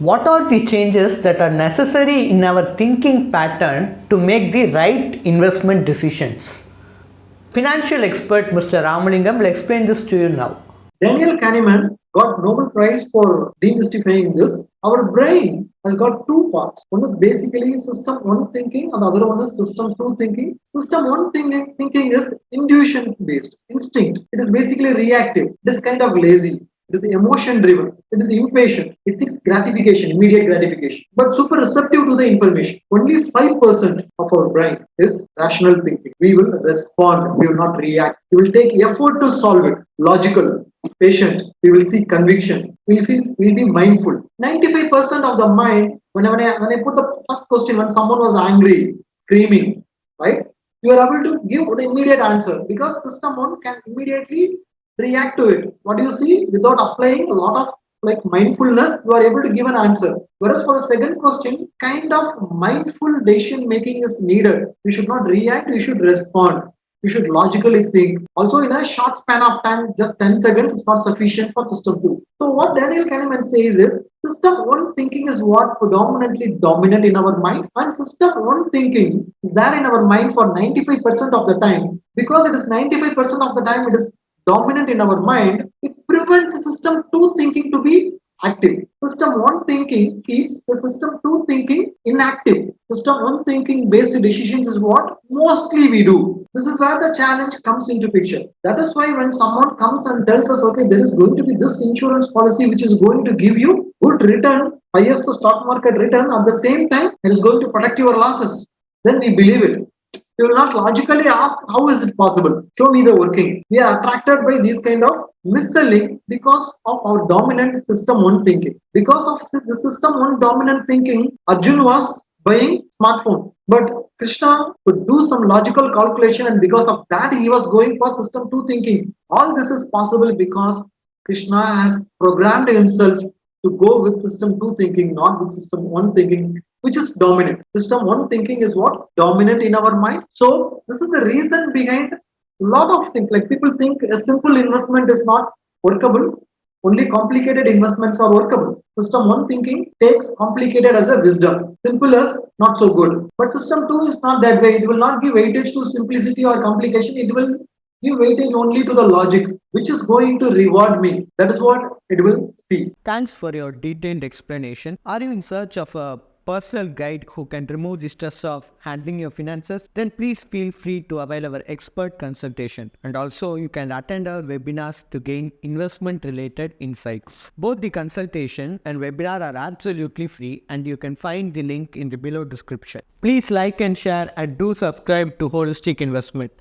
What are the changes that are necessary in our thinking pattern to make the right investment decisions? Financial expert Mr. Ramalingam will explain this to you now. Daniel Kahneman got Nobel Prize for demystifying this. Our brain has got two parts. One is basically system one thinking, and the other one is system two thinking. System one thinking is intuition based, instinct. It is basically reactive. It is kind of lazy. It is emotion driven. It is impatient. It seeks gratification, immediate gratification, but super receptive to the information. Only 5% of our brain is rational thinking. We will respond. We will not react. We will take effort to solve it. Logical, patient. We will see conviction. We'll be mindful. 95% of the mind, when I put the first question, when someone was angry, screaming, right? You are able to give the immediate answer because system one can immediately react to it. What do you see? Without applying a lot of like mindfulness, you are able to give an answer. Whereas for the second question, kind of mindful decision making is needed. You should not react, you should respond. You should logically think. Also, in a short span of time, just 10 seconds is not sufficient for system 2. So, what Daniel Kahneman says is system 1 thinking is what predominantly dominant in our mind, and system 1 thinking is there in our mind for 95% of the time. Because it is 95% of the time, it is dominant in our mind, it prevents system 2 thinking to be active. System 1 thinking keeps the system 2 thinking inactive. System 1 thinking based decisions is what mostly we do. This is where the challenge comes into picture. That is why when someone comes and tells us, okay, there is going to be this insurance policy which is going to give you good return, highest stock market return, at the same time it is going to protect your losses, then we believe it. You will not logically ask, how is it possible? Show me the working. We are attracted by these kind of misselling because of our dominant system one thinking. Because of the system one dominant thinking, Arjun was buying smartphone. But Krishna could do some logical calculation, and because of that, he was going for system two thinking. All this is possible because Krishna has programmed himself to go with system two thinking, not with system one thinking, which is dominant. System one thinking is what? Dominant in our mind. So this is the reason behind a lot of things. Like people think a simple investment is not workable. Only complicated investments are workable. System one thinking takes complicated as a wisdom. Simple as not so good. But system two is not that way. It will not give weightage to simplicity or complication. It will give weightage only to the logic, which is going to reward me. That is what it will see. Thanks for your detailed explanation. Are you in search of a personal guide who can remove the stress of handling your finances? Then please feel free to avail our expert consultation. And also you can attend our webinars to gain investment related insights. Both the consultation and webinar are absolutely free, and you can find the link in the below description. Please like and share, and do subscribe to Holistic Investment.